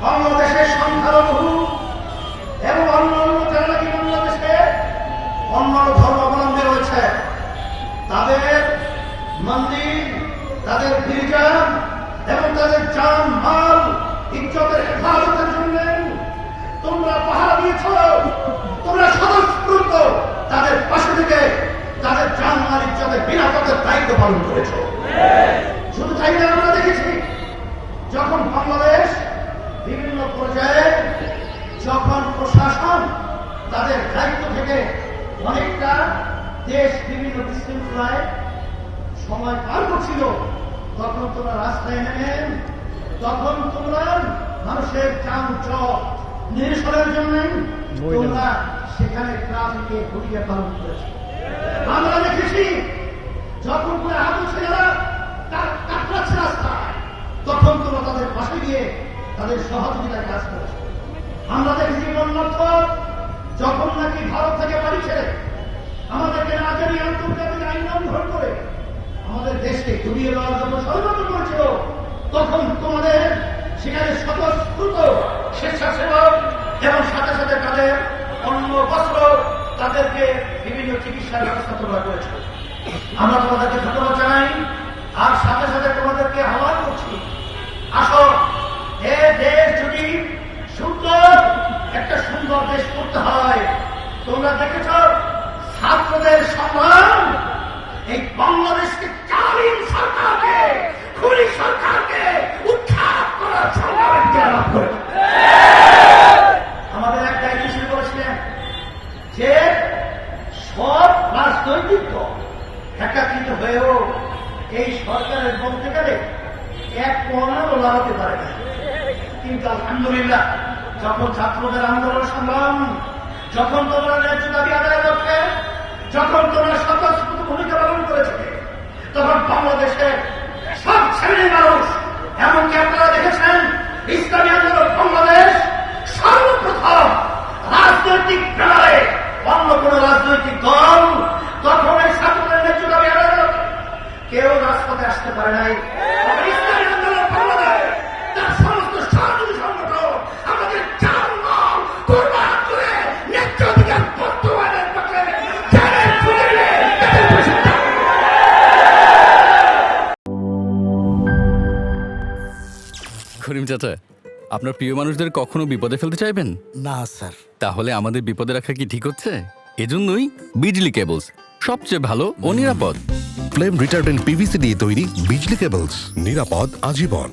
বাংলাদেশের সংখ্যালঘু এবং অন্য অন্য যারা নাকি বাংলাদেশে অন্য ধর্মাবলম্বী রয়েছে, তাদের মন্দির, তাদের গির্জা এবং তাদের জান মাল ইজ্জতের হেফাজতের জন্য তোমরা পাহারা দিয়েছ, তোমরা স্বতঃস্ফূর্ত তাদের পাশে থেকে তাদের জান মাল ইজ্জতের নিরাপত্তার দায়িত্ব পালন করেছ। শুধু তাই না, আমরা দেখেছি যখন বাংলাদেশ বিভিন্ন পর্যায়ে যখন প্রশাসন তাদের দায়িত্ব থেকে অনেকটা দেশ বিভিন্ন বিশৃঙ্খলায় সময় পার করছিল, তখন তোমরা রাস্তায় নেমেন, তখন তোমরা মানুষের যান চল নিরসনের জন্য তোমরা সেখানে ট্রাফিকে ভূমিকা পালন করেছ। আমরা দেখেছি যখন তোমরা আগুন ছেলেরা কাটলাচ্ছে রাস্তায়, তখন তোমরা তাদের পাশে গিয়ে তাদের সহযোগিতায় কাজ করেছ। আমরা দেখেছি বন্যার্থক যখন নাকি ভারত থেকে বাড়ি ছেড়ে আমাদেরকে না জানিয়ে আন্তর্জাতিক আইন লঙ্ঘন করে আমাদের দেশকে ঘুরিয়ে দেওয়ার জন্য ষড়যন্ত্র করেছিল, তখন তোমাদের সেখানে স্বতঃস্ফূর্ত স্বেচ্ছাসেবক এবং সাথে সাথে তাদের অন্য বস্ত্র তাদেরকে বিভিন্ন চিকিৎসার ব্যবস্থা তোমরা করেছিল। আমরা তোমাদেরকে ধন্যবাদ জানাই, আর সাথে সাথে তোমাদেরকে আহ্বান করছি, আসো এ দেশ যদি সুন্দর একটা সুন্দর দেশ করতে হয়, তোমরা দেখেছ ছাত্রদের সম্মান এই বাংলাদেশকে জালিম সরকারকে, খুনি সরকারকে উৎখাত করার সংগ্রামের জেলা করে আমাদের এক দায়িত্ব শুরু করেছিলেন যে সব রাজনৈতিক দল একাকৃত হয়েও এই সরকারের বলতে গেলে এক কোণারও লাগাতে পারে না। কিন্তু আলহামদুলিল্লাহ যখন ছাত্রদের আন্দোলন সংগ্রাম, যখন তোমরা ন্যায্য দাবি আদায় করছে, যখন তোমরা স্বতঃস্ফূর্ত ভূমিকা পালন করেছে, তখন বাংলাদেশে সব শ্রেণীর মানুষ, এমনকি আপনারা দেখেছেন ইসলামী আন্দোলন বাংলাদেশ সর্বপ্রথম রাজনৈতিক প্রাণে অন্য কোন রাজনৈতিক দল তখন এই ছাত্রদের ন্যায্য দাবি আদায় করতে কেউ রাজপথে আসতে পারে নাই। ইসলামী আন্দোলন বাংলাদেশ তার সমস্ত সহযোগী সংগঠন আমাদের জানমাল কুরবান করে ন্যায্য অধিকার বর্তমানের পক্ষে করিম চাচা, আপনার প্রিয় মানুষদের কখনো বিপদে ফেলতে চাইবেন না স্যার। তাহলে আমাদের বিপদে রাখা কি ঠিক হচ্ছে? এজন্যই বিজলি কেবলস সবচেয়ে ভালো ও নিরাপদ। ফ্লেম রিটার্ডেন্ট পিভিসি দিয়ে তৈরি বিজলি কেবলস, নিরাপদ আজীবন।